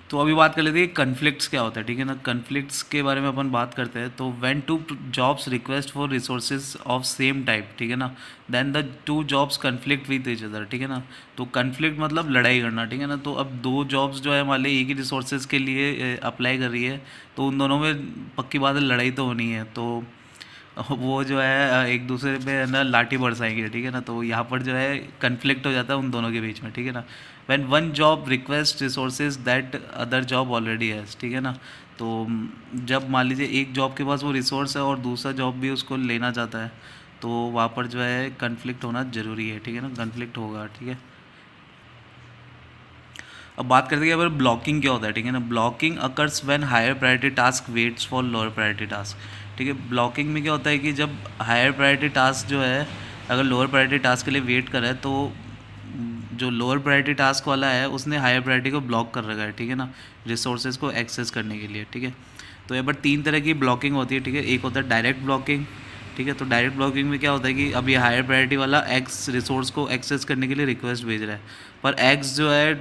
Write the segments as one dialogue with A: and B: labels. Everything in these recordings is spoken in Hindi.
A: तो अभी बात कर लेते हैं कन्फ्लिक्ट्स क्या होता है, ठीक है ना। कन्फ्लिक्ट्स के बारे में अपन बात करते हैं। तो when two jobs request for resources of same type, ठीक है ना, then the two jobs conflict with each other, ठीक है ना। तो कन्फ्लिक्ट मतलब लड़ाई करना, ठीक है ना। तो अब दो जॉब्स जो है मान ली एक ही रिसोर्सेज के लिए अप्लाई कर रही है, तो उन दोनों में पक्की बात है लड़ाई तो होनी है। तो वो जो है एक दूसरे पे है ना लाठी बरसाएंगे, ठीक है ना। तो यहाँ पर जो है कन्फ्लिक्ट हो जाता है उन दोनों के बीच में, ठीक है ना। When one job request resources that other job already has, ठीक है ना। तो जब मान लीजिए एक जॉब के पास वो रिसोर्स है और दूसरा जॉब भी उसको लेना चाहता है, तो वहाँ पर जो है कन्फ्लिक्ट होना ज़रूरी है, ठीक है ना। कन्फ्लिक्ट होगा, ठीक है। अब बात करते हैं कि अगर ब्लॉकिंग क्या होता है, ठीक है ना। Blocking occurs when higher priority task waits for lower priority task, ठीक है। ब्लॉकिंग में क्या होता है कि जब हायर प्रायोरिटी टास्क जो है अगर लोअर प्रायोरिटी टास्क के लिए वेट कर रहा है, तो जो लोअर प्रायोरिटी टास्क वाला है उसने हायर प्रायोरिटी को ब्लॉक कर रखा है, ठीक है ना, रिसोर्सेज को एक्सेस करने के लिए, ठीक है। तो यहाँ पर तीन तरह की ब्लॉकिंग होती है, ठीक है। एक होता है डायरेक्ट ब्लॉकिंग, ठीक है। तो डायरेक्ट ब्लॉकिंग में क्या होता है कि अब ये हायर प्रायोरिटी वाला एक्स रिसोर्स को एक्सेस करने के लिए रिक्वेस्ट भेज रहा है, पर एक्स जो है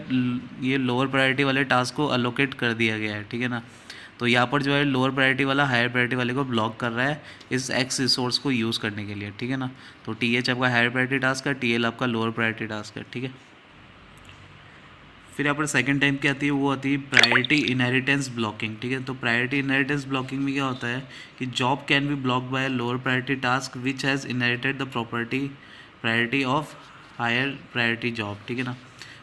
A: ये लोअर प्रायोरिटी वाले टास्क को अलोकेट कर दिया गया है, ठीक है ना। तो यहाँ पर जो है लोअर प्रायोरिटी वाला हायर प्रायोरिटी वाले को ब्लॉक कर रहा है इस एक्स रिसोर्स को यूज़ करने के लिए, ठीक है ना। तो टी एच आपका हायर प्रायोरिटी टास्क है, टी एल आपका लोअर प्रायोरिटी टास्क है, ठीक है। फिर यहाँ पर सेकंड टाइप की आती है, वो आती है प्रायोरिटी इनहेरिटेंस ब्लॉकिंग, ठीक है। तो प्रायोरिटी इनहेरिटेंस ब्लॉकिंग में क्या होता है कि job can be blocked by lower priority task which has inherited the property priority of higher priority job, ठीक है ना।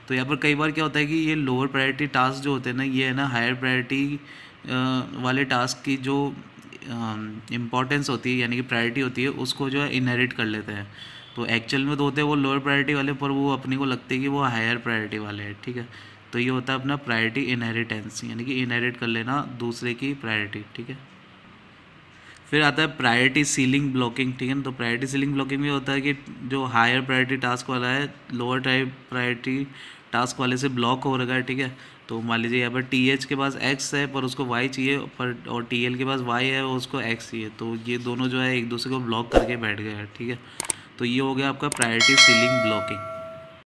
A: तो यहाँ पर कई बार क्या होता है कि ये लोअर प्रायोरिटी टास्क जो होते हैं ना, ये है ना हायर प्रायोरिटी वाले टास्क की जो इम्पोर्टेंस होती है यानी कि प्रायोरिटी होती है उसको जो है इनहेरिट कर लेते हैं। तो एक्चुअल में तो होते हैं वो लोअर प्रायोरिटी वाले, पर वो अपने को लगते हैं कि वो हायर प्रायोरिटी वाले हैं, ठीक है। तो ये होता है अपना प्रायोरिटी इनहेरिटेंस, यानी कि इनहेरिट कर लेना दूसरे की प्रायोरिटी, ठीक है। फिर आता है प्रायोरिटी सीलिंग ब्लॉकिंग, ठीक है ना। तो प्रायोरिटी सीलिंग ब्लॉकिंग में होता है कि जो हायर प्रायोरिटी टास्क वाला है लोअर टाइप प्रायोरिटी टास्क वाले से ब्लॉक हो रखा है, ठीक है। तो मान लीजिए यहाँ पर टी एच के पास एक्स है पर उसको वाई चाहिए, पर और टी एल के पास वाई है और उसको एक्स चाहिए, तो ये दोनों जो है एक दूसरे को ब्लॉक करके बैठ गए हैं, ठीक है। तो ये हो गया आपका प्रायोरिटी सीलिंग ब्लॉकिंग।